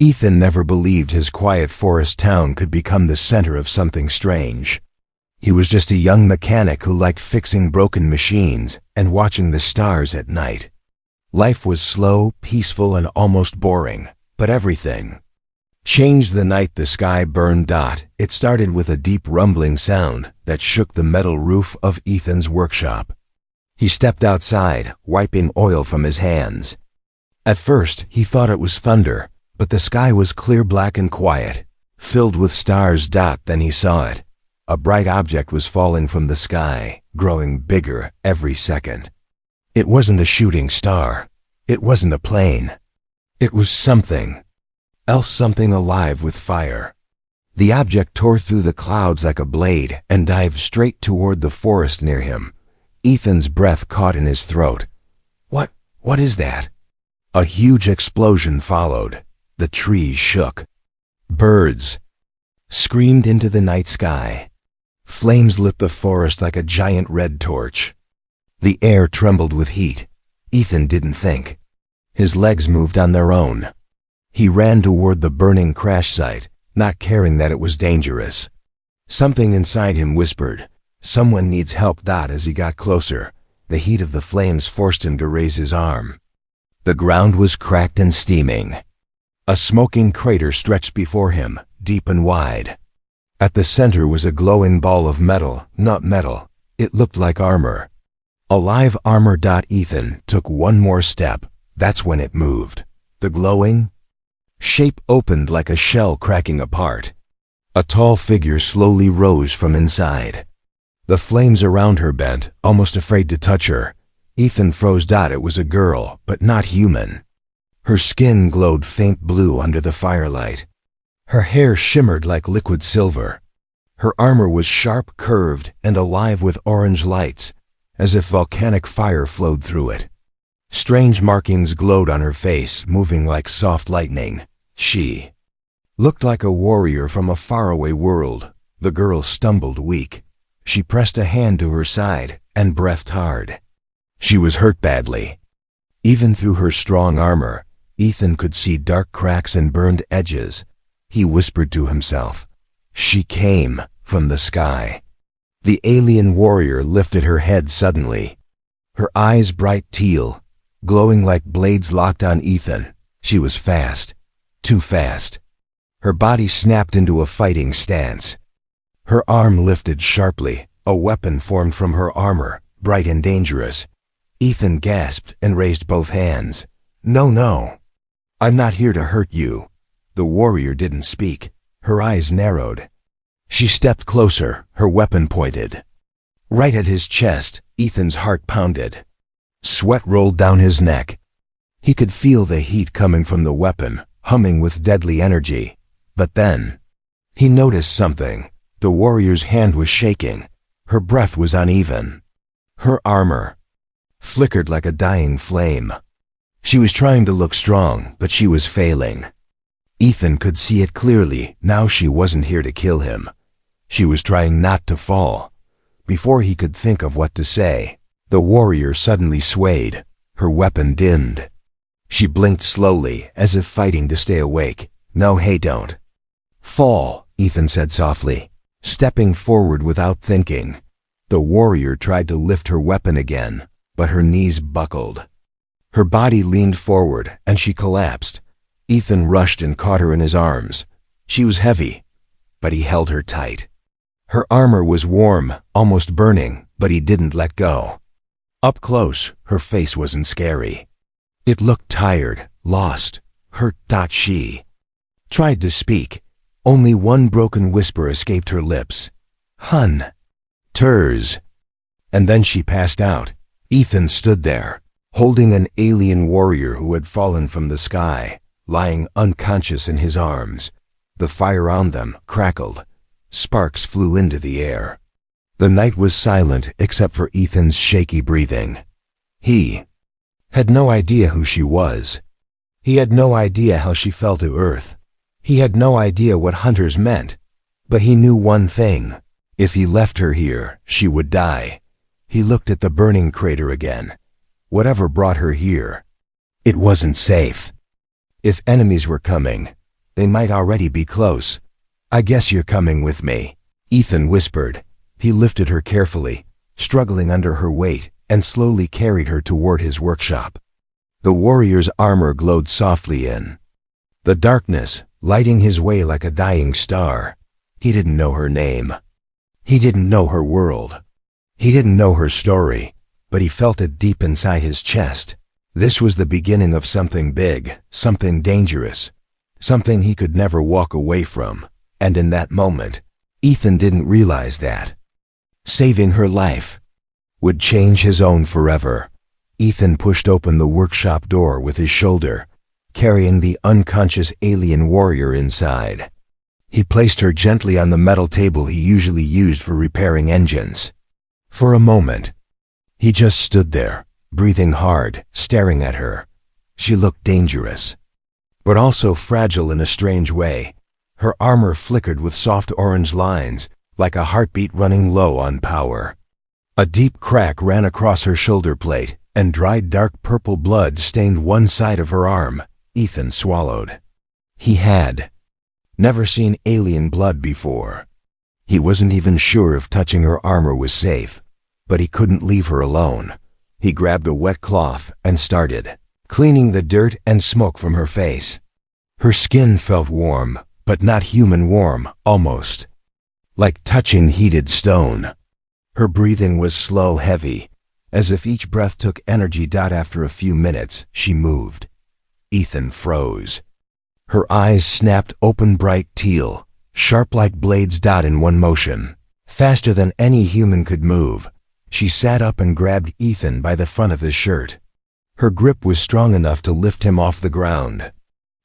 Ethan never believed his quiet forest town could become the center of something strange. He was just a young mechanic who liked fixing broken machines and watching the stars at night. Life was slow, peaceful, and almost boring, but everything changed the night the sky burned. It started with a deep rumbling sound that shook the metal roof of Ethan's workshop. He stepped outside, wiping oil from his hands. At first, he thought it was thunder, but the sky was clear, black, and quiet, filled with stars. Then he saw it. A bright object was falling from the sky, growing bigger every second. It wasn't a shooting star. It wasn't a plane. It was something else, something alive with fire. The object tore through the clouds like a blade and dived straight toward the forest near him. Ethan's breath caught in his throat. What is that? A huge explosion followed. The trees shook. Birds screamed into the night sky. Flames lit the forest like a giant red torch. The air trembled with heat. Ethan didn't think. His legs moved on their own. He ran toward the burning crash site, not caring that it was dangerous. Something inside him whispered, "Someone needs help." As he got closer, the heat of the flames forced him to raise his arm. The ground was cracked and steaming. A smoking crater stretched before him, deep and wide. At the center was a glowing ball of metal, not metal. It looked like armor. Alive armor. Ethan took one more step. That's when it moved. The glowing shape opened like a shell cracking apart. A tall figure slowly rose from inside. The flames around her bent, almost afraid to touch her. Ethan froze. It was a girl, but not human. Her skin glowed faint blue under the firelight. Her hair shimmered like liquid silver. Her armor was sharp, curved, and alive with orange lights, as if volcanic fire flowed through it. Strange markings glowed on her face, moving like soft lightning. She looked like a warrior from a faraway world. The girl stumbled, weak. She pressed a hand to her side and breathed hard. She was hurt badly. Even through her strong armor, Ethan could see dark cracks and burned edges. He whispered to himself, "She came from the sky." The alien warrior lifted her head suddenly. Her eyes bright teal, glowing like blades, locked on Ethan. She was fast, too fast. Her body snapped into a fighting stance. Her arm lifted sharply. A weapon formed from her armor, bright and dangerous. Ethan gasped and raised both hands. No. I'm not here to hurt you." The warrior didn't speak. Her eyes narrowed. She stepped closer, her weapon pointed. Right at his chest, Ethan's heart pounded. Sweat rolled down his neck. He could feel the heat coming from the weapon, humming with deadly energy. But then, he noticed something. The warrior's hand was shaking. Her breath was uneven. Her armor flickered like a dying flame. She was trying to look strong, but she was failing. Ethan could see it clearly. Now she wasn't here to kill him. She was trying not to fall. Before he could think of what to say, the warrior suddenly swayed. Her weapon dimmed. She blinked slowly, as if fighting to stay awake. "No, hey, don't fall," Ethan said softly, stepping forward without thinking. The warrior tried to lift her weapon again, but her knees buckled. Her body leaned forward, and she collapsed. Ethan rushed and caught her in his arms. She was heavy, but he held her tight. Her armor was warm, almost burning, but he didn't let go. Up close, her face wasn't scary. It looked tired, lost, hurt. She tried to speak. Only one broken whisper escaped her lips. "Hun. Turs." And then she passed out. Ethan stood there, holding an alien warrior who had fallen from the sky, lying unconscious in his arms. The fire on them crackled. Sparks flew into the air. The night was silent except for Ethan's shaky breathing. He had no idea who she was. He had no idea how she fell to earth. He had no idea what hunters meant. But he knew one thing. If he left her here, she would die. He looked at the burning crater again. Whatever brought her here, it wasn't safe. If enemies were coming, They might already be close. I guess you're coming with me, Ethan whispered. He lifted her carefully, struggling under her weight, and slowly carried her toward his workshop. The warrior's armor glowed softly in the darkness, lighting his way like a dying star. He didn't know her name. He didn't know her world. He didn't know her story, but he felt it deep inside his chest. This was the beginning of something big, something dangerous, something he could never walk away from. And in that moment, Ethan didn't realize that saving her life would change his own forever. Ethan pushed open the workshop door with his shoulder, carrying the unconscious alien warrior inside. He placed her gently on the metal table he usually used for repairing engines. For a moment, he just stood there, breathing hard, staring at her. She looked dangerous, but also fragile in a strange way. Her armor flickered with soft orange lines, like a heartbeat running low on power. A deep crack ran across her shoulder plate, and dried dark purple blood stained one side of her arm. Ethan swallowed. He had never seen alien blood before. He wasn't even sure if touching her armor was safe, but he couldn't leave her alone. He grabbed a wet cloth and started cleaning the dirt and smoke from her face. Her skin felt warm, but not human warm, almost like touching heated stone. Her breathing was slow, heavy, as if each breath took energy. After a few minutes, she moved. Ethan froze. Her eyes snapped open, bright teal, sharp like blades. In one motion, faster than any human could move, she sat up and grabbed Ethan by the front of his shirt. Her grip was strong enough to lift him off the ground.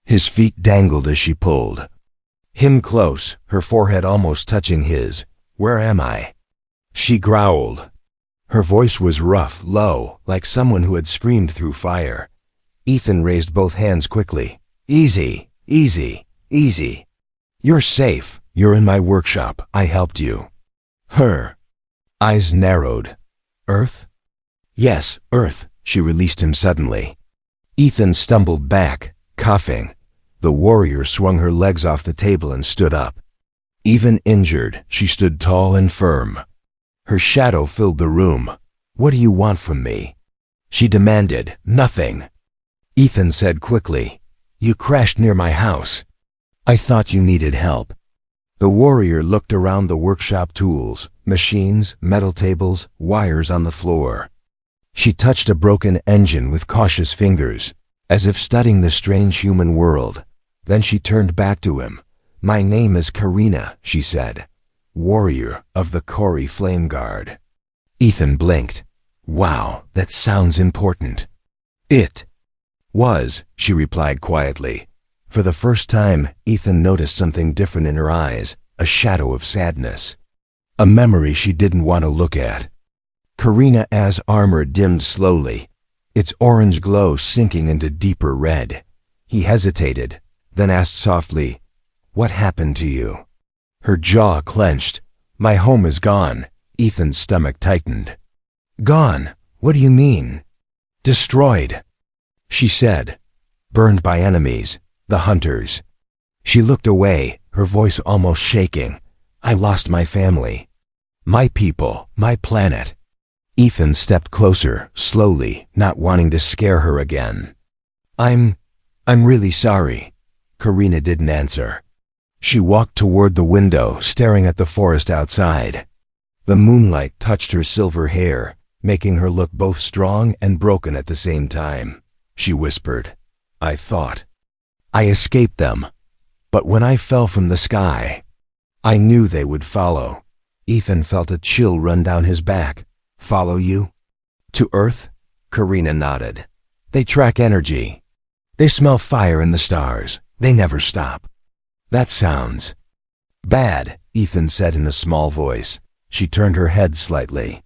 His feet dangled as she pulled him close, her forehead almost touching his. "Where am I?" she growled. Her voice was rough, low, like someone who had screamed through fire. Ethan raised both hands quickly. "Easy, easy, easy. You're safe. You're in my workshop. I helped you." Her eyes narrowed. "Earth?" "Yes, Earth." She released him suddenly. Ethan stumbled back, coughing. The warrior swung her legs off the table and stood up. Even injured, she stood tall and firm. Her shadow filled the room. "What do you want from me?" she demanded. "Nothing," Ethan said quickly. "You crashed near my house. I thought you needed help." The warrior looked around the workshop: tools, machines, metal tables, wires on the floor. She touched a broken engine with cautious fingers, as if studying the strange human world. Then she turned back to him. "My name is Karina," she said, "warrior of the Kori Flame Guard." Ethan blinked. "Wow, that sounds important." "It was," she replied quietly. For the first time, Ethan noticed something different in her eyes, a shadow of sadness. A memory she didn't want to look at. Karina's armor dimmed slowly, its orange glow sinking into deeper red. He hesitated, then asked softly, "What happened to you?" Her jaw clenched. "My home is gone." Ethan's stomach tightened. "Gone? What do you mean?" "Destroyed," she said. "Burned by enemies, the hunters." She looked away, her voice almost shaking. "I lost my family, my people, my planet." Ethan stepped closer, slowly, not wanting to scare her again. I'm really sorry." Karina didn't answer. She walked toward the window, staring at the forest outside. The moonlight touched her silver hair, making her look both strong and broken at the same time. She whispered, "I thought I escaped them, but when I fell from the sky, I knew they would follow." Ethan felt a chill run down his back. "Follow you?" "To Earth?" Karina nodded. "They track energy. They smell fire in the stars. They never stop." "That sounds bad," Ethan said in a small voice. She turned her head slightly.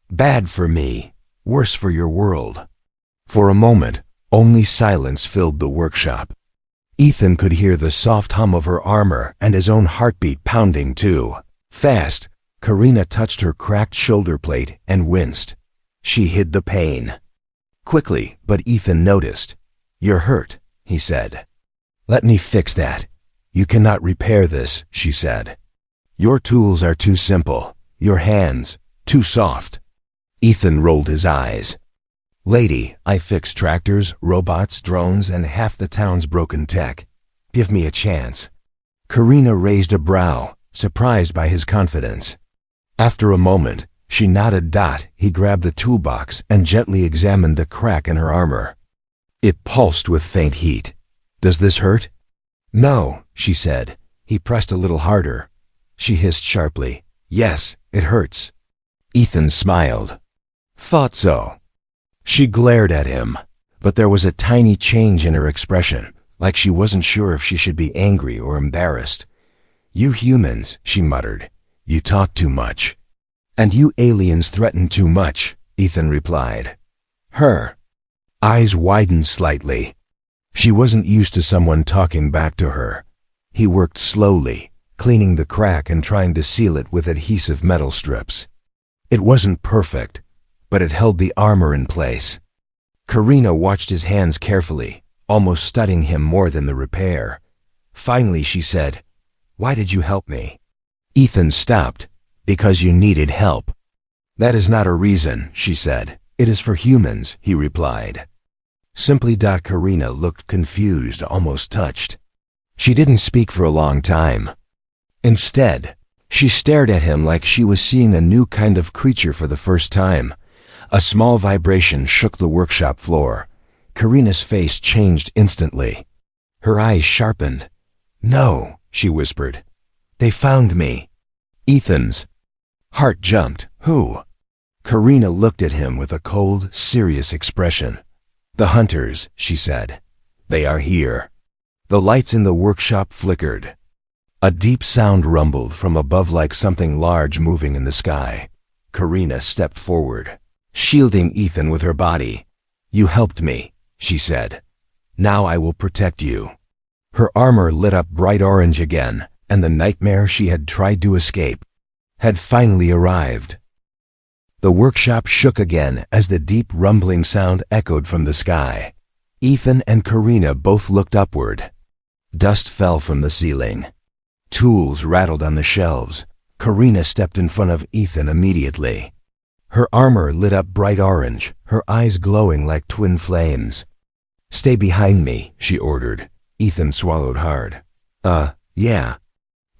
"Bad for me, worse for your world." For a moment, only silence filled the workshop. Ethan could hear the soft hum of her armor and his own heartbeat pounding too. Fast, Karina touched her cracked shoulder plate and winced. She hid the pain quickly, but Ethan noticed. "You're hurt," he said. "Let me fix that." "You cannot repair this," she said. "Your tools are too simple. Your hands, too soft." Ethan rolled his eyes. "Lady, I fix tractors, robots, drones, and half the town's broken tech. Give me a chance." Karina raised a brow, surprised by his confidence. After a moment, she nodded. He grabbed a toolbox and gently examined the crack in her armor. It pulsed with faint heat. "Does this hurt?" "No," she said. He pressed a little harder. She hissed sharply, "Yes, it hurts." Ethan smiled. "Thought so." She glared at him, but there was a tiny change in her expression, like she wasn't sure if she should be angry or embarrassed. "You humans," she muttered, "you talk too much." "And you aliens threaten too much," Ethan replied. Her eyes widened slightly. She wasn't used to someone talking back to her. He worked slowly, cleaning the crack and trying to seal it with adhesive metal strips. It wasn't perfect, but it held the armor in place. Karina watched his hands carefully, almost studying him more than the repair. Finally she said, "Why did you help me?" Ethan stopped. "Because you needed help." "That is not a reason," she said. "It is for humans," he replied. Simply. Karina looked confused, almost touched. She didn't speak for a long time. Instead, she stared at him like she was seeing a new kind of creature for the first time. A small vibration shook the workshop floor. Karina's face changed instantly. Her eyes sharpened. "No," she whispered. "They found me." Ethan's heart jumped. "Who?" Karina looked at him with a cold, serious expression. "The hunters," she said. "They are here." The lights in the workshop flickered. A deep sound rumbled from above like something large moving in the sky. Karina stepped forward, shielding Ethan with her body. "You helped me," she said. "Now I will protect you." Her armor lit up bright orange again, and the nightmare she had tried to escape had finally arrived. The workshop shook again as the deep rumbling sound echoed from the sky. Ethan and Karina both looked upward. Dust fell from the ceiling. Tools rattled on the shelves. Karina stepped in front of Ethan immediately. Her armor lit up bright orange, her eyes glowing like twin flames. "Stay behind me," she ordered. Ethan swallowed hard. Yeah.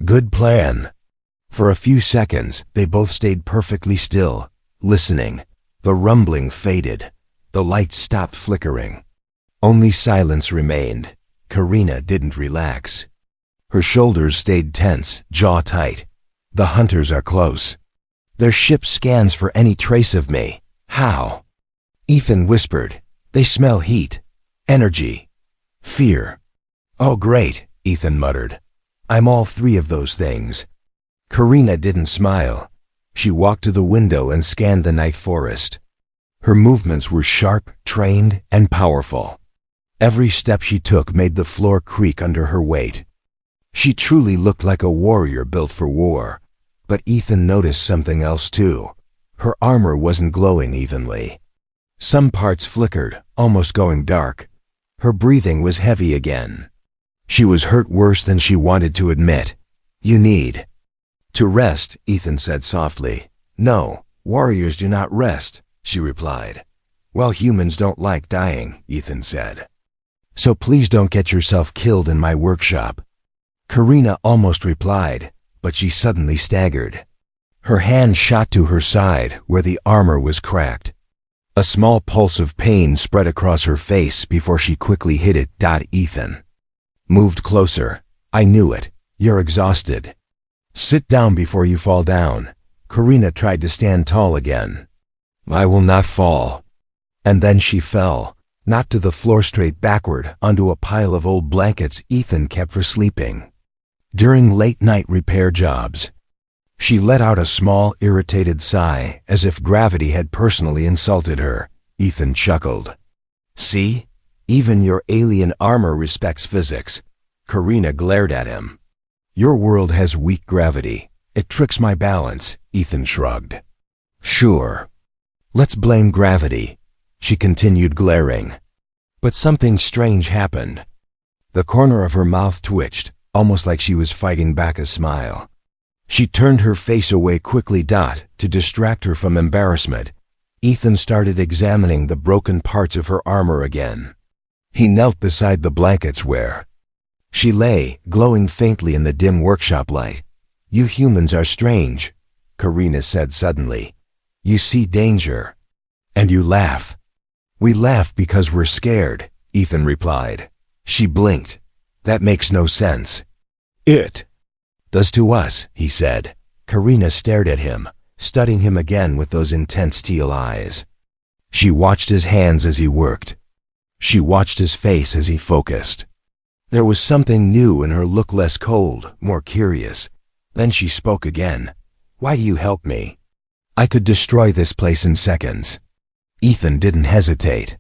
Good plan." For a few seconds, they both stayed perfectly still, listening. The rumbling faded. The lights stopped flickering. Only silence remained. Karina didn't relax. Her shoulders stayed tense, jaw tight. "The hunters are close. Their ship scans for any trace of me." "How?" Ethan whispered. "They smell heat, energy, fear." "Oh, great," Ethan muttered. "I'm all three of those things." Karina didn't smile. She walked to the window and scanned the night forest. Her movements were sharp, trained, and powerful. Every step she took made the floor creak under her weight. She truly looked like a warrior built for war. But Ethan noticed something else too. Her armor wasn't glowing evenly. Some parts flickered, almost going dark. Her breathing was heavy again. She was hurt worse than she wanted to admit. "You need to rest," Ethan said softly. "No, warriors do not rest," she replied. "Well, humans don't like dying," Ethan said. "So please don't get yourself killed in my workshop." Karina almost replied, but she suddenly staggered. Her hand shot to her side where the armor was cracked. A small pulse of pain spread across her face before she quickly hid it. Ethan moved closer. "I knew it. You're exhausted. Sit down before you fall down." Karina tried to stand tall again. "I will not fall." And then she fell, not to the floor, straight backward onto a pile of old blankets Ethan kept for sleeping during late-night repair jobs. She let out a small, irritated sigh, as if gravity had personally insulted her. Ethan chuckled. "See? Even your alien armor respects physics." Karina glared at him. "Your world has weak gravity. It tricks my balance," Ethan shrugged. "Sure. Let's blame gravity," she continued, glaring. But something strange happened. The corner of her mouth twitched, almost like she was fighting back a smile. She turned her face away quickly. To distract her from embarrassment, Ethan started examining the broken parts of her armor again. He knelt beside the blankets where she lay, glowing faintly in the dim workshop light. "You humans are strange," Karina said suddenly. "You see danger, and you laugh." "We laugh because we're scared," Ethan replied. She blinked. "That makes no sense." "It does to us," he said. Karina stared at him, studying him again with those intense teal eyes. She watched his hands as he worked. She watched his face as he focused. There was something new in her look, less cold, more curious. Then she spoke again. "Why do you help me? I could destroy this place in seconds." Ethan didn't hesitate.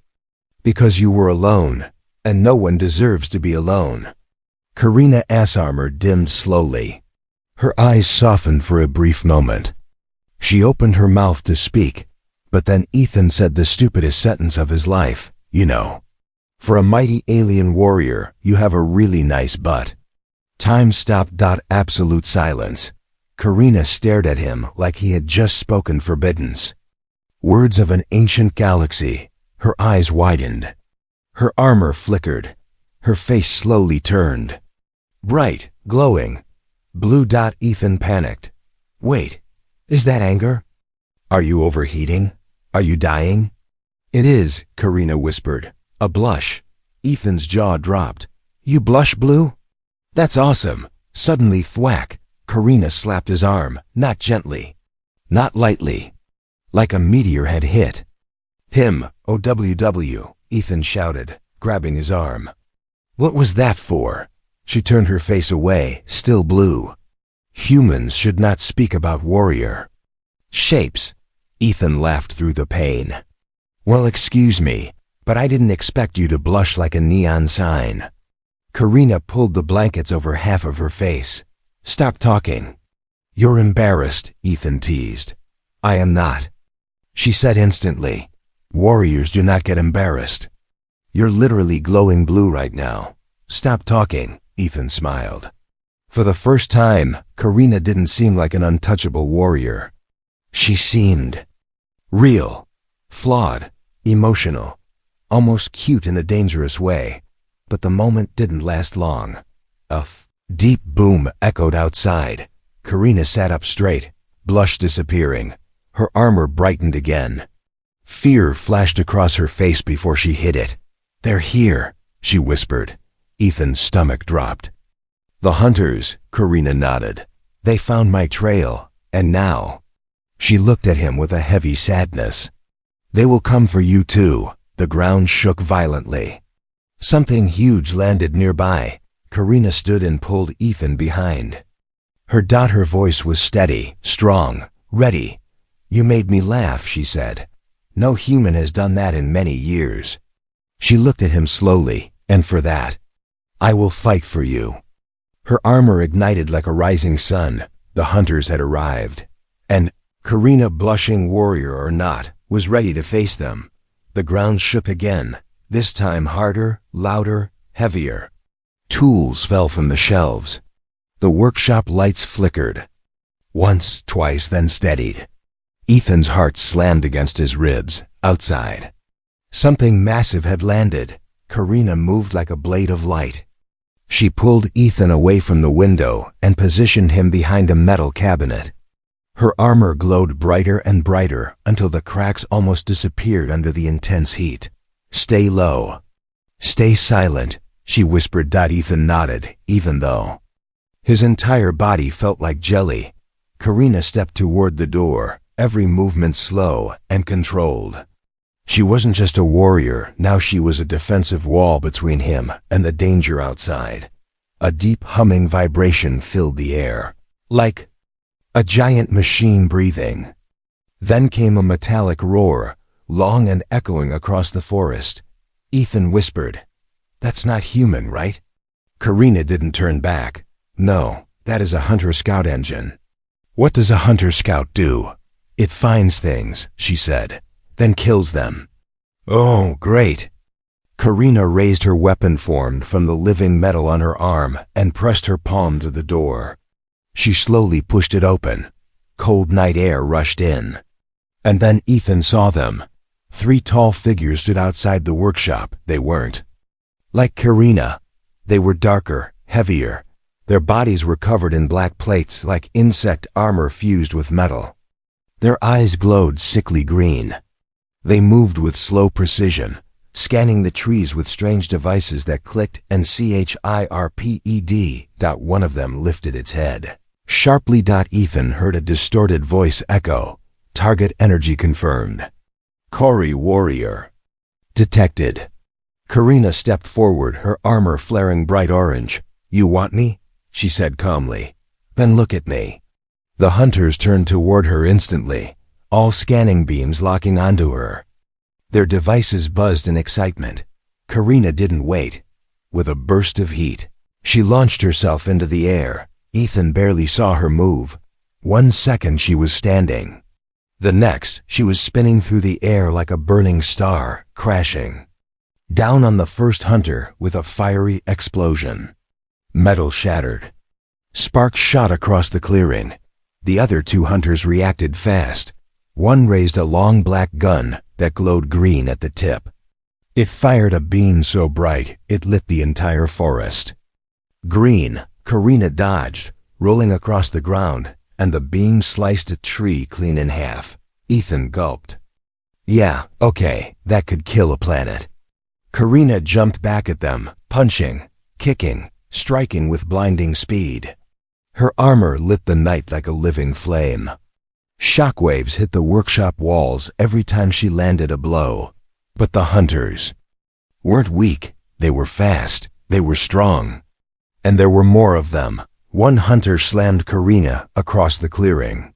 "Because you were alone, and no one deserves to be alone." Karina's armor dimmed slowly. Her eyes softened for a brief moment. She opened her mouth to speak, but then Ethan said the stupidest sentence of his life. "You know, for a mighty alien warrior, you have a really nice butt." Time stopped. Absolute silence. Karina stared at him like he had just spoken forbiddance. Words of an ancient galaxy. Her eyes widened. Her armor flickered. Her face slowly turned. Bright, glowing, blue. Ethan panicked. "Wait, is that anger? Are you overheating? Are you dying?" "It is," Karina whispered. A blush. Ethan's jaw dropped. "You blush blue? That's awesome." Suddenly, thwack, Karina slapped his arm, not gently, not lightly, like a meteor had hit him. "OWW," Ethan shouted, grabbing his arm. "What was that for?" She turned her face away, still blue. "Humans should not speak about warrior shapes." Ethan laughed through the pain. "Well, excuse me, but I didn't expect you to blush like a neon sign." Karina pulled the blankets over half of her face. "Stop talking." "You're embarrassed," Ethan teased. "I am not," she said instantly. "Warriors do not get embarrassed. You're literally glowing blue right now. Stop talking," Ethan smiled. For the first time, Karina didn't seem like an untouchable warrior. She seemed real, flawed, emotional, almost cute in a dangerous way. But the moment didn't last long. A deep boom echoed outside. Karina sat up straight, blush disappearing. Her armor brightened again. Fear flashed across her face before she hid it. "They're here," she whispered. Ethan's stomach dropped. "The hunters," Karina nodded. "They found my trail, and now—" She looked at him with a heavy sadness. "They will come for you too." The ground shook violently. Something huge landed nearby. Karina stood and pulled Ethan behind. Her voice was steady, strong, ready. "You made me laugh," she said. "No human has done that in many years." She looked at him slowly, "And for that, I will fight for you." Her armor ignited like a rising sun. The hunters had arrived. And Karina, blushing warrior or not, was ready to face them. The ground shook again, this time harder, louder, heavier. Tools fell from the shelves. The workshop lights flickered. Once, twice, then steadied. Ethan's heart slammed against his ribs, outside. Something massive had landed. Karina moved like a blade of light. She pulled Ethan away from the window and positioned him behind a metal cabinet. Her armor glowed brighter and brighter until the cracks almost disappeared under the intense heat. "Stay low. Stay silent," she whispered. Ethan nodded, even though his entire body felt like jelly. Karina stepped toward the door, every movement slow and controlled. She wasn't just a warrior, now she was a defensive wall between him and the danger outside. A deep humming vibration filled the air, like a giant machine breathing. Then came a metallic roar, long and echoing across the forest. Ethan whispered, "That's not human, right?" Karina didn't turn back. "No, that is a hunter-scout engine." "What does a hunter-scout do?" "It finds things," she said, "then kills them." "Oh, great." Karina raised her weapon formed from the living metal on her arm and pressed her palm to the door. She slowly pushed it open. Cold night air rushed in. And then Ethan saw them. 3 tall figures stood outside the workshop. They weren't like Karina. They were darker, heavier. Their bodies were covered in black plates like insect armor fused with metal. Their eyes glowed sickly green. They moved with slow precision, scanning the trees with strange devices that clicked and CHIRPED. One of them lifted its head. Sharply. Ethan heard a distorted voice echo. Target energy confirmed. Corey warrior. Detected. Karina stepped forward, her armor flaring bright orange. You want me? She said calmly. Then look at me. The hunters turned toward her instantly, all scanning beams locking onto her. Their devices buzzed in excitement. Karina didn't wait. With a burst of heat, she launched herself into the air. Ethan barely saw her move. 1 second she was standing. The next, she was spinning through the air like a burning star, crashing down on the first hunter with a fiery explosion. Metal shattered. Sparks shot across the clearing. The other 2 hunters reacted fast. One raised a long black gun that glowed green at the tip. It fired a beam so bright it lit the entire forest. Green. Karina dodged, rolling across the ground, and the beam sliced a tree clean in half. Ethan gulped. Yeah, okay, that could kill a planet. Karina jumped back at them, punching, kicking, striking with blinding speed. Her armor lit the night like a living flame. Shockwaves hit the workshop walls every time she landed a blow. But the hunters weren't weak. They were fast. They were strong. And there were more of them. One hunter slammed Karina across the clearing.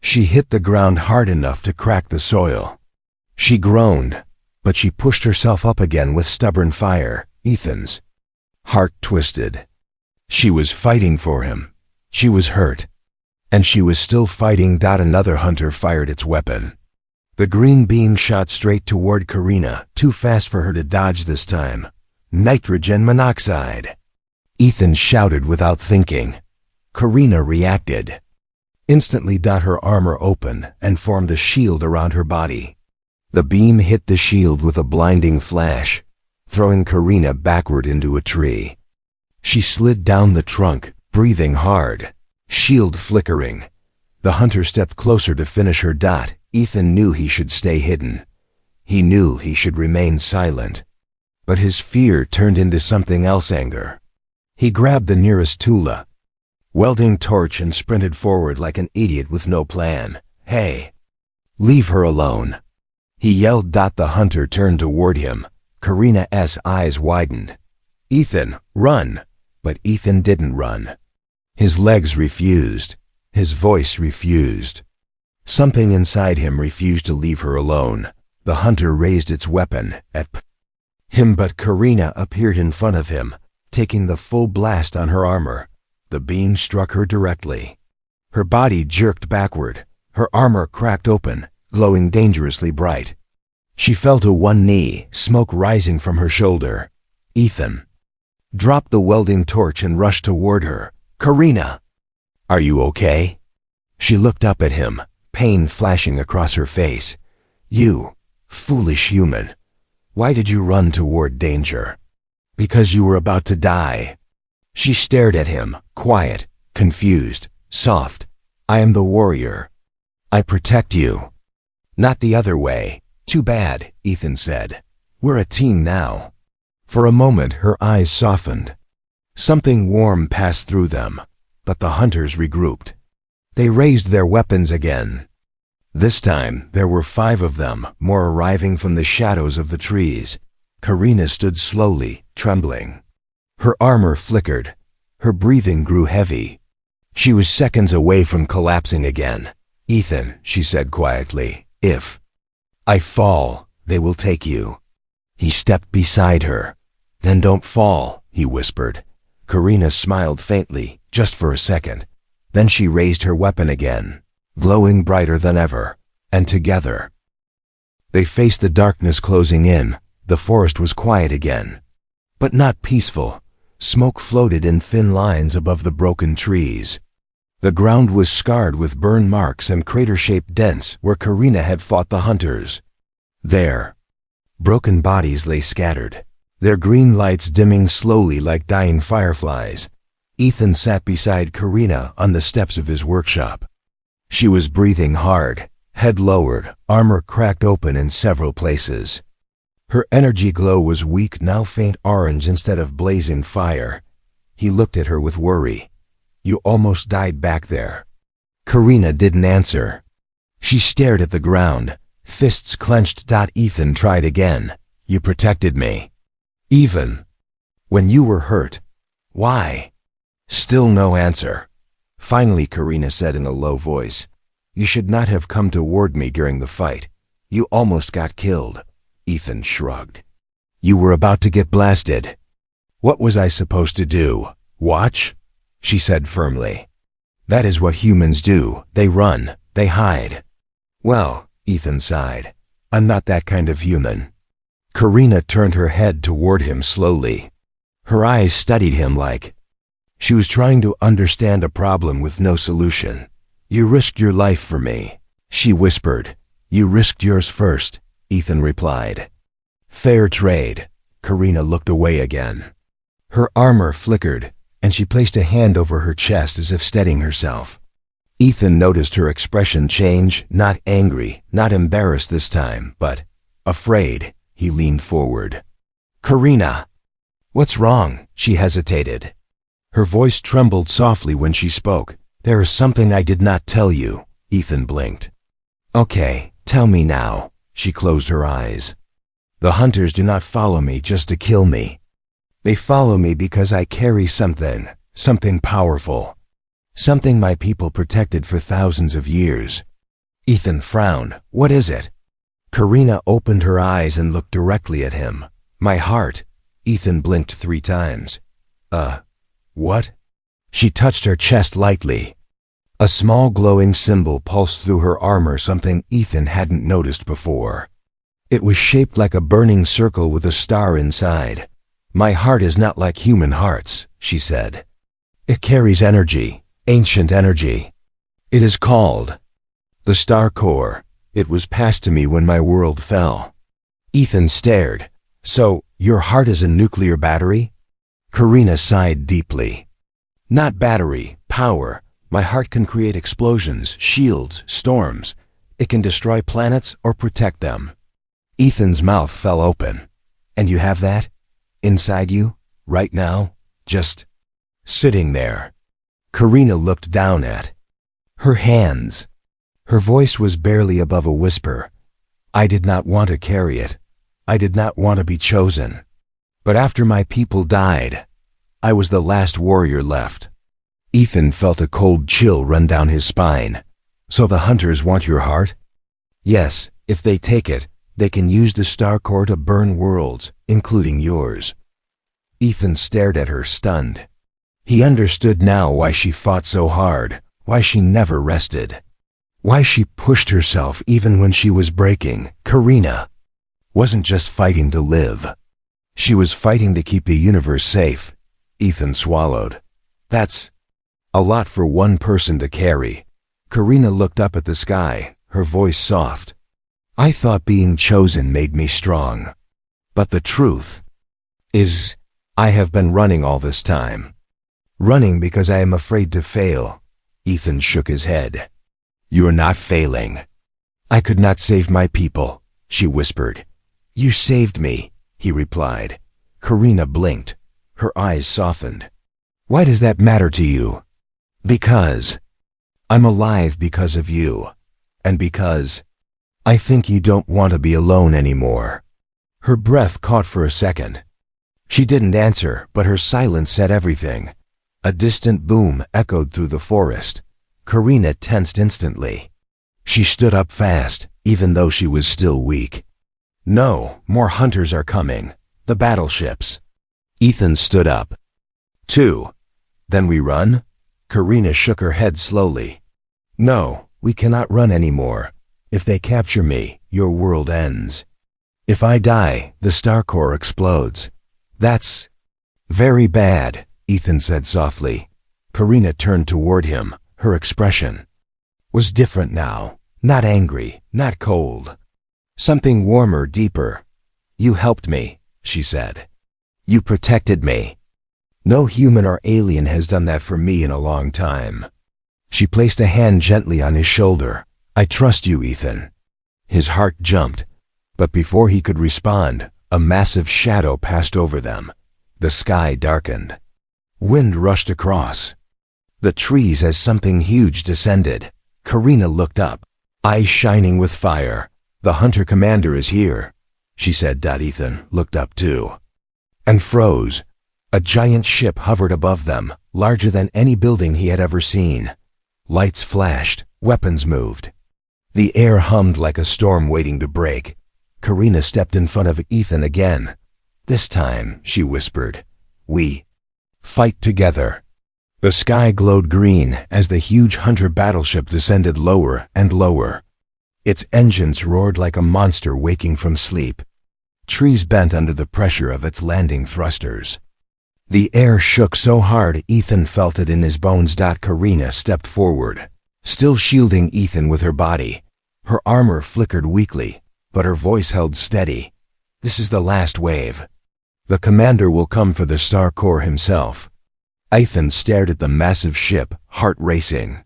She hit the ground hard enough to crack the soil. She groaned, but she pushed herself up again with stubborn fire. Ethan's heart twisted. She was fighting for him. She was hurt. And she was still fighting. Another hunter fired its weapon. The green beam shot straight toward Karina, too fast for her to dodge this time. Nitrogen monoxide. Ethan shouted without thinking. Karina reacted. Instantly. Her armor opened and formed a shield around her body. The beam hit the shield with a blinding flash, throwing Karina backward into a tree. She slid down the trunk, breathing hard, shield flickering. The hunter stepped closer to finish her. Ethan knew he should stay hidden. He knew he should remain silent. But his fear turned into something else, anger. He grabbed the nearest Tula, welding torch, and sprinted forward like an idiot with no plan. Hey! Leave her alone! He yelled. The hunter turned toward him. Karina's eyes widened. Ethan, run! But Ethan didn't run. His legs refused. His voice refused. Something inside him refused to leave her alone. The hunter raised its weapon at him, but Karina appeared in front of him, taking the full blast on her armor. The beam struck her directly. Her body jerked backward. Her armor cracked open, glowing dangerously bright. She fell to one knee, smoke rising from her shoulder. Ethan dropped the welding torch and rushed toward her. Karina! Are you okay? She looked up at him, pain flashing across her face. You foolish human. Why did you run toward danger? Because you were about to die. She stared at him, quiet, confused, soft. I am the warrior. I protect you. Not the other way. Too bad, Ethan said. We're a team now. For a moment her eyes softened. Something warm passed through them, but the hunters regrouped. They raised their weapons again. This time there were 5 of them, more arriving from the shadows of the trees. Karina stood slowly, trembling. Her armor flickered. Her breathing grew heavy. She was seconds away from collapsing again. Ethan, she said quietly, if I fall, they will take you. He stepped beside her. Then don't fall, he whispered. Karina smiled faintly, just for a second. Then she raised her weapon again, glowing brighter than ever, and together they faced the darkness closing in. The forest was quiet again, but not peaceful. Smoke floated in thin lines above the broken trees. The ground was scarred with burn marks and crater-shaped dents where Karina had fought the hunters. There, broken bodies lay scattered, their green lights dimming slowly like dying fireflies. Ethan sat beside Karina on the steps of his workshop. She was breathing hard, head lowered, armor cracked open in several places. Her energy glow was weak, now faint orange instead of blazing fire. He looked at her with worry. "You almost died back there." Karina didn't answer. She stared at the ground, fists clenched. Ethan tried again. "You protected me. Even when you were hurt. Why?" Still no answer. Finally, Karina said in a low voice, "You should not have come toward me during the fight. You almost got killed." Ethan shrugged. "You were about to get blasted. What was I supposed to do? Watch?" She said firmly. "That is what humans do. They run, they hide." "Well," Ethan sighed, "I'm not that kind of human." Karina turned her head toward him slowly. Her eyes studied him like she was trying to understand a problem with no solution. "You risked your life for me," she whispered. "You risked yours first," Ethan replied. "Fair trade." Karina looked away again. Her armor flickered, and she placed a hand over her chest as if steadying herself. Ethan noticed her expression change, not angry, not embarrassed this time, but afraid. He leaned forward. "Karina." "What's wrong?" She hesitated. Her voice trembled softly when she spoke. "There is something I did not tell you." Ethan blinked. "Okay, tell me now." She closed her eyes. "The hunters do not follow me just to kill me. They follow me because I carry something powerful. Something my people protected for thousands of years." Ethan frowned. "What is it?" Karina opened her eyes and looked directly at him. "My heart." Ethan blinked 3 times. What?" She touched her chest lightly. A small glowing symbol pulsed through her armor, something Ethan hadn't noticed before. It was shaped like a burning circle with a star inside. "My heart is not like human hearts," she said. "It carries energy, ancient energy. It is called the Star Core. It was passed to me when my world fell." Ethan stared. "So, your heart is a nuclear battery?" Karina sighed deeply. "Not battery, power. My heart can create explosions, shields, storms. It can destroy planets or protect them." Ethan's mouth fell open. "And you have that? Inside you? Right now? Just sitting there?" Karina looked down at her hands. Her voice was barely above a whisper. "I did not want to carry it. I did not want to be chosen. But after my people died, I was the last warrior left." Ethan felt a cold chill run down his spine. "So the hunters want your heart?" "Yes, if they take it, they can use the Star Core to burn worlds, including yours." Ethan stared at her, stunned. He understood now why she fought so hard, why she never rested, why she pushed herself even when she was breaking. Karina wasn't just fighting to live. She was fighting to keep the universe safe. Ethan swallowed. "That's a lot for one person to carry." Karina looked up at the sky, her voice soft. "I thought being chosen made me strong. But the truth is, I have been running all this time. Running because I am afraid to fail." Ethan shook his head. "You are not failing." "I could not save my people," she whispered. "You saved me," he replied. Karina blinked. Her eyes softened. "Why does that matter to you?" "Because I'm alive because of you. And because I think you don't want to be alone anymore." Her breath caught for a second. She didn't answer, but her silence said everything. A distant boom echoed through the forest. Karina tensed instantly. She stood up fast, even though she was still weak. "No, more hunters are coming. The battleships." Ethan stood up. "2. Then we run?" Karina shook her head slowly. "No, we cannot run anymore. If they capture me, your world ends." If I die, the star core explodes. That's very bad, Ethan said softly. Karina turned toward him. Her expression was different now. Not angry, not cold. Something warmer, deeper. You helped me, she said. You protected me. No human or alien has done that for me in a long time. She placed a hand gently on his shoulder. I trust you, Ethan. His heart jumped, but before he could respond, a massive shadow passed over them. The sky darkened. Wind rushed across the trees as something huge descended. Karina looked up, eyes shining with fire. The hunter commander is here, she said. Ethan looked up too, and froze. A giant ship hovered above them, larger than any building he had ever seen. Lights flashed, weapons moved. The air hummed like a storm waiting to break. Karina stepped in front of Ethan again. This time, she whispered, we fight together. The sky glowed green as the huge hunter battleship descended lower and lower. Its engines roared like a monster waking from sleep. Trees bent under the pressure of its landing thrusters. The air shook so hard Ethan felt it in his bones. Karina stepped forward, still shielding Ethan with her body. Her armor flickered weakly, but her voice held steady. This is the last wave. The commander will come for the star core himself. Ethan stared at the massive ship, heart racing.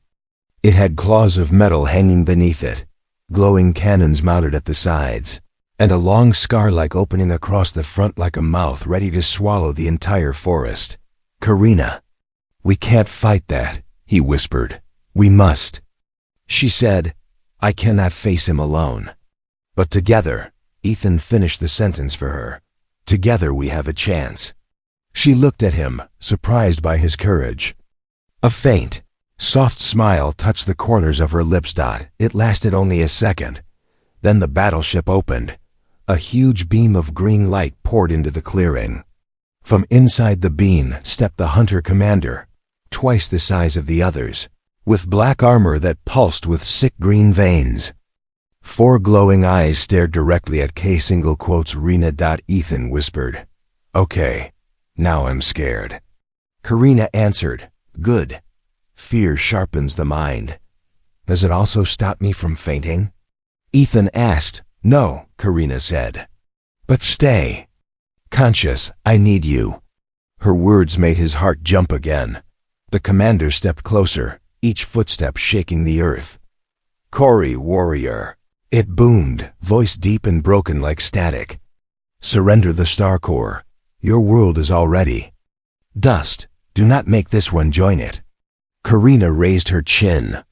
It had claws of metal hanging beneath it, glowing cannons mounted at the sides, and a long scar-like opening across the front like a mouth ready to swallow the entire forest. Karina, we can't fight that, he whispered. We must. She said, I cannot face him alone. But together, Ethan finished the sentence for her. Together we have a chance. She looked at him, surprised by his courage. A faint, soft smile touched the corners of her lips. It lasted only a second. Then the battleship opened. A huge beam of green light poured into the clearing. From inside the beam stepped the hunter commander, twice the size of the others, with black armor that pulsed with sick green veins. 4 glowing eyes stared directly at Rena. Ethan whispered, Okay, now I'm scared. Karina answered, Good. Fear sharpens the mind. Does it also stop me from fainting? Ethan asked. No, Karina said. But stay. Conscious, I need you. Her words made his heart jump again. The commander stepped closer, each footstep shaking the earth. Corey, warrior. It boomed, voice deep and broken like static. Surrender the star core. Your world is already dust. Do not make this one join it. Karina raised her chin.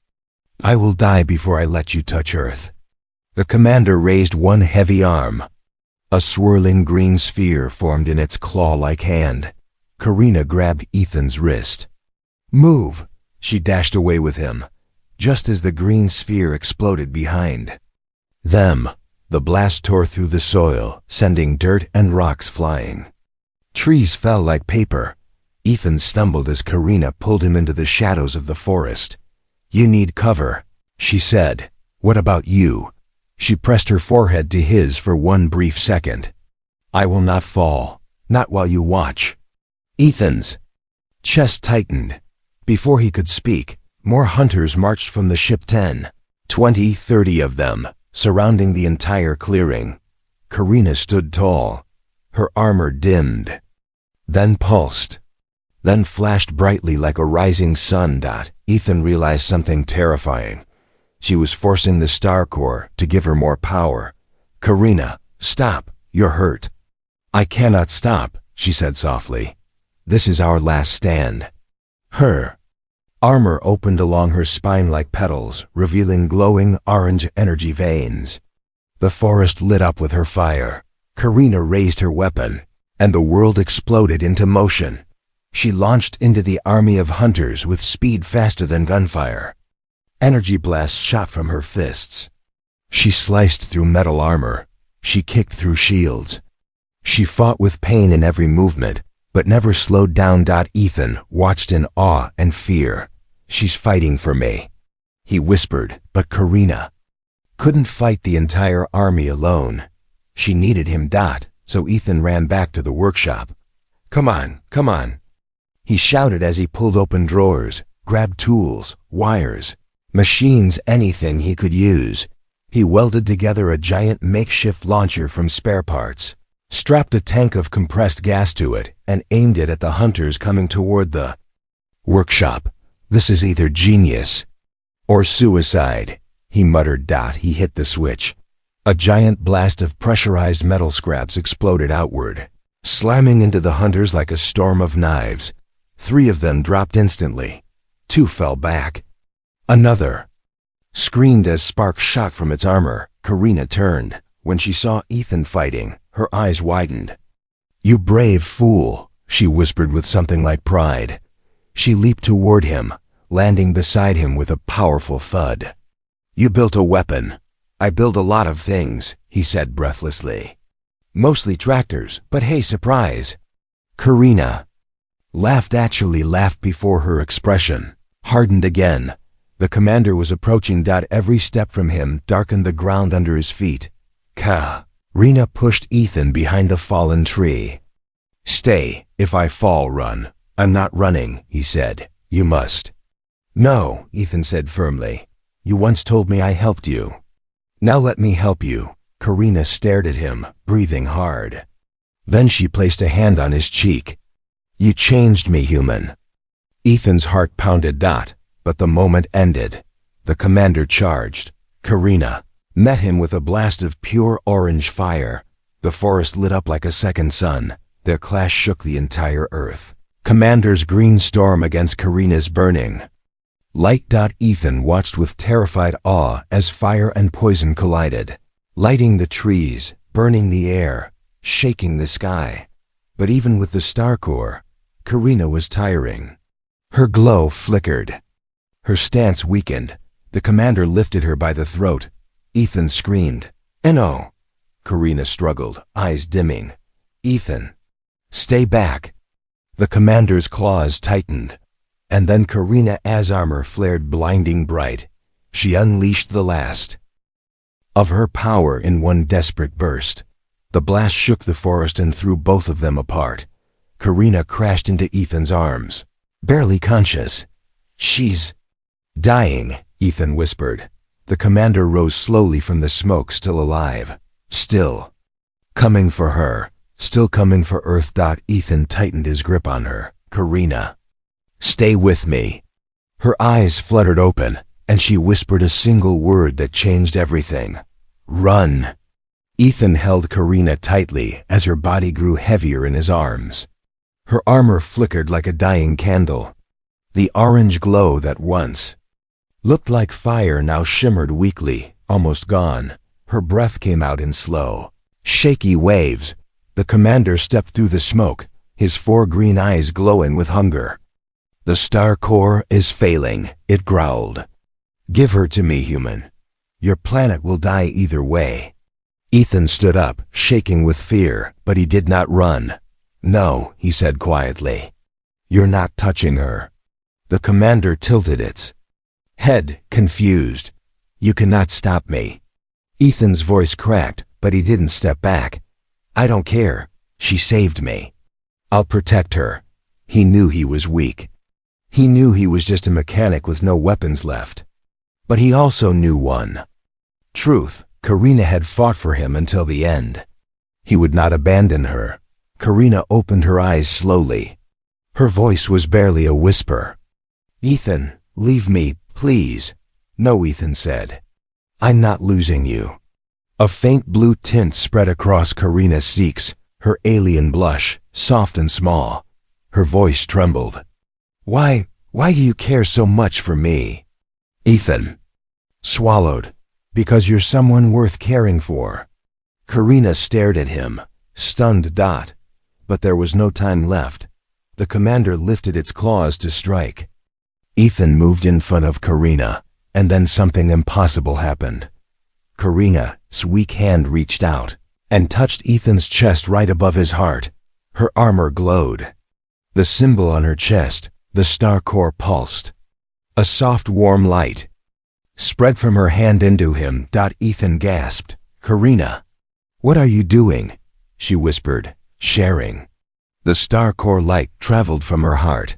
I will die before I let you touch Earth. The commander raised one heavy arm. A swirling green sphere formed in its claw-like hand. Karina grabbed Ethan's wrist. Move! She dashed away with him, just as the green sphere exploded behind them. The blast tore through the soil, sending dirt and rocks flying. Trees fell like paper. Ethan stumbled as Karina pulled him into the shadows of the forest. You need cover, she said. What about you? She pressed her forehead to his for one brief second. I will not fall, not while you watch. Ethan's chest tightened. Before he could speak, more hunters marched from the ship. 10, 20, 30 of them, surrounding the entire clearing. Karina stood tall. Her armor dimmed, then pulsed, then flashed brightly like a rising sun. Ethan realized something terrifying. She was forcing the star core to give her more power. Karina, stop, you're hurt. I cannot stop, she said softly. This is our last stand. Her armor opened along her spine like petals, revealing glowing orange energy veins. The forest lit up with her fire. Karina raised her weapon, and the world exploded into motion. She launched into the army of hunters with speed faster than gunfire. Energy blasts shot from her fists. She sliced through metal armor. She kicked through shields. She fought with pain in every movement, but never slowed down. Ethan watched in awe and fear. She's fighting for me, he whispered, but Karina couldn't fight the entire army alone. She needed him. So Ethan ran back to the workshop. Come on, come on, he shouted as he pulled open drawers, grabbed tools, wires, machines, anything he could use. He welded together a giant makeshift launcher from spare parts, strapped a tank of compressed gas to it, and aimed it at the hunters coming toward the workshop. This is either genius or suicide, he muttered. He hit the switch. A giant blast of pressurized metal scraps exploded outward, slamming into the hunters like a storm of knives. 3 of them dropped instantly. 2 fell back. Another screamed as sparks shot from its armor. Karina turned. When she saw Ethan fighting, her eyes widened. You brave fool, she whispered with something like pride. She leaped toward him, landing beside him with a powerful thud. You built a weapon. I build a lot of things, he said breathlessly. Mostly tractors, but hey, surprise. Karina laughed before her expression hardened again. The commander was approaching. Every step from him darkened the ground under his feet. Karina pushed Ethan behind a fallen tree. Stay, if I fall, run. I'm not running, he said. You must. No, Ethan said firmly. You once told me I helped you. Now let me help you. Karina stared at him, breathing hard. Then she placed a hand on his cheek. You changed me, human. Ethan's heart pounded. But the moment ended. The commander charged. Karina met him with a blast of pure orange fire. The forest lit up like a second sun. Their clash shook the entire earth. Commander's green storm against Karina's burning light. Ethan watched with terrified awe as fire and poison collided, lighting the trees, burning the air, shaking the sky. But even with the star core, Karina was tiring. Her glow flickered. Her stance weakened. The commander lifted her by the throat. Ethan screamed. No. Karina struggled, eyes dimming. Ethan, stay back. The commander's claws tightened. And then Karina's armor flared blinding bright. She unleashed the last of her power in one desperate burst. The blast shook the forest and threw both of them apart. Karina crashed into Ethan's arms, barely conscious. She's dying, Ethan whispered. The commander rose slowly from the smoke, still alive, still coming for her, still coming for Earth. Ethan tightened his grip on her. Karina, stay with me. Her eyes fluttered open, and she whispered a single word that changed everything. Run. Ethan held Karina tightly as her body grew heavier in his arms. Her armor flickered like a dying candle. The orange glow that once looked like fire now shimmered weakly, almost gone. Her breath came out in slow, shaky waves. The commander stepped through the smoke, his 4 green eyes glowing with hunger. The star core is failing, it growled. Give her to me, human. Your planet will die either way. Ethan stood up, shaking with fear, but he did not run. No, he said quietly. You're not touching her. The commander tilted its head, confused. You cannot stop me. Ethan's voice cracked, but he didn't step back. I don't care. She saved me. I'll protect her. He knew he was weak. He knew he was just a mechanic with no weapons left. But he also knew one truth. Karina had fought for him until the end. He would not abandon her. Karina opened her eyes slowly. Her voice was barely a whisper. Ethan, leave me, please. No, Ethan said. I'm not losing you. A faint blue tint spread across Karina's cheeks, her alien blush, soft and small. Her voice trembled. Why do you care so much for me? Ethan swallowed. Because you're someone worth caring for. Karina stared at him, stunned. But there was no time left. The commander lifted its claws to strike. Ethan moved in front of Karina, and then something impossible happened. Karina's weak hand reached out and touched Ethan's chest right above his heart. Her armor glowed. The symbol on her chest, the star core, pulsed. A soft, warm light spread from her hand into him. Ethan gasped. Karina, "What are you doing?" she whispered, sharing. The star core light traveled from her heart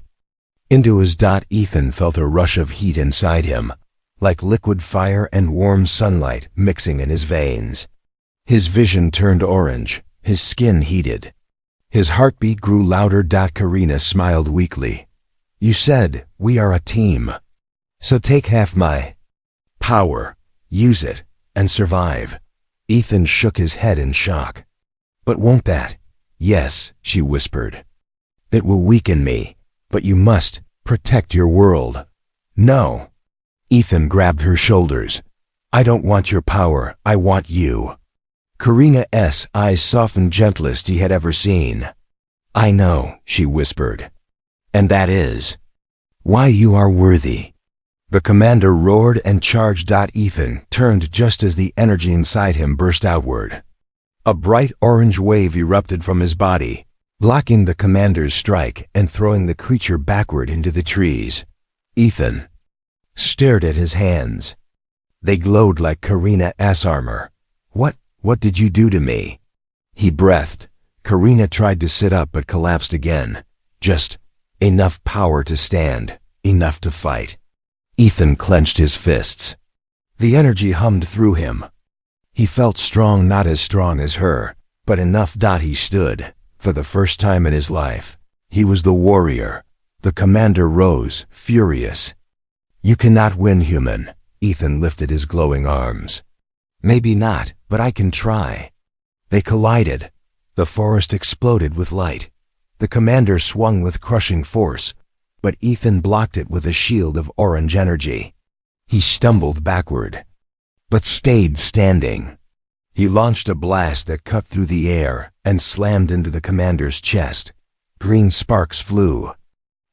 into his. Ethan felt a rush of heat inside him, like liquid fire and warm sunlight mixing in his veins. His vision turned orange, his skin heated. His heartbeat grew louder. Karina smiled weakly. "You said we are a team. So take half my power, use it, and survive." Ethan shook his head in shock. "But won't that?" "Yes," she whispered. "It will weaken me, but you must protect your world." "No." Ethan grabbed her shoulders. "I don't want your power, I want you." Karina's eyes softened, gentlest he had ever seen. "I know," she whispered. "And that is why you are worthy." The commander roared and charged. Ethan turned just as the energy inside him burst outward. A bright orange wave erupted from his body, blocking the commander's strike and throwing the creature backward into the trees. Ethan stared at his hands. They glowed like Karina's armor. What did you do to me?" He breathed. Karina tried to sit up but collapsed again. Just enough power to stand, enough to fight. Ethan clenched his fists. The energy hummed through him. He felt strong, not as strong as her, but enough. He stood, for the first time in his life. He was the warrior. The commander rose, furious. "You cannot win, human." Ethan lifted his glowing arms. "Maybe not, but I can try." They collided. The forest exploded with light. The commander swung with crushing force, but Ethan blocked it with a shield of orange energy. He stumbled backward, but stayed standing. He launched a blast that cut through the air and slammed into the commander's chest. Green sparks flew.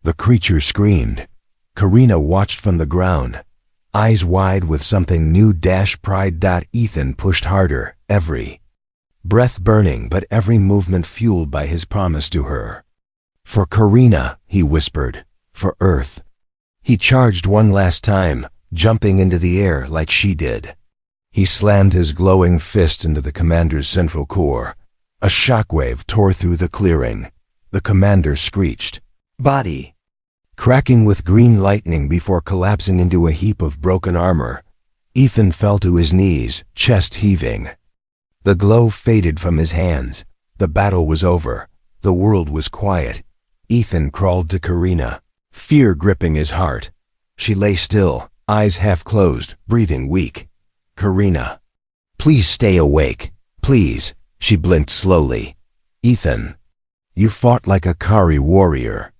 The creature screamed. Karina watched from the ground, eyes wide with something new. Pride. Ethan pushed harder, every breath burning but every movement fueled by his promise to her. "For Karina," he whispered. "For Earth." He charged one last time, jumping into the air like she did. He slammed his glowing fist into the commander's central core. A shockwave tore through the clearing. The commander screeched, body cracking with green lightning before collapsing into a heap of broken armor. Ethan fell to his knees, chest heaving. The glow faded from his hands. The battle was over. The world was quiet. Ethan crawled to Karina, fear gripping his heart. She lay still, eyes half closed, breathing weak. "Karina, please stay awake. Please." She blinked slowly. "Ethan, you fought like a Kari warrior."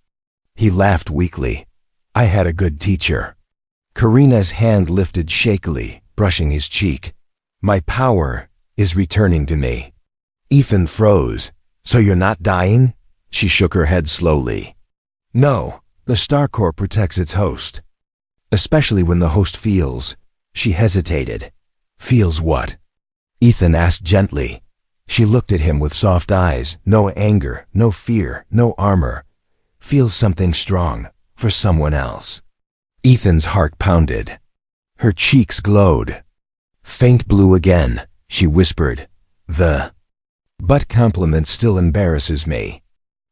He laughed weakly. "I had a good teacher." Karina's hand lifted shakily, brushing his cheek. "My power is returning to me." Ethan froze. "So you're not dying?" She shook her head slowly. "No, the Star Core protects its host. Especially when the host feels." She hesitated. "Feels what?" Ethan asked gently. She looked at him with soft eyes, no anger, no fear, no armor. "Feels something strong, for someone else." Ethan's heart pounded. Her cheeks glowed. "Faint blue again," she whispered. "The but compliment still embarrasses me."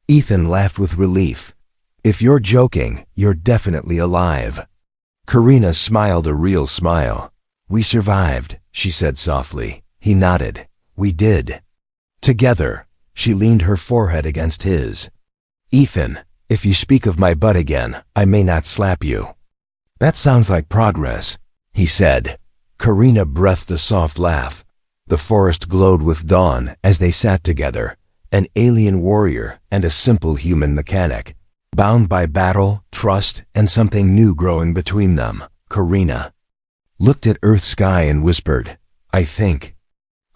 Ethan laughed with relief. "If you're joking, you're definitely alive." Karina smiled a real smile. "We survived," she said softly. He nodded. "We did." Together, she leaned her forehead against his. "Ethan, if you speak of my butt again, I may not slap you." "That sounds like progress," he said. Karina breathed a soft laugh. The forest glowed with dawn as they sat together, an alien warrior and a simple human mechanic, bound by battle, trust, and something new growing between them. Karina looked at Earth's sky and whispered, I think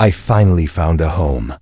I finally found a home."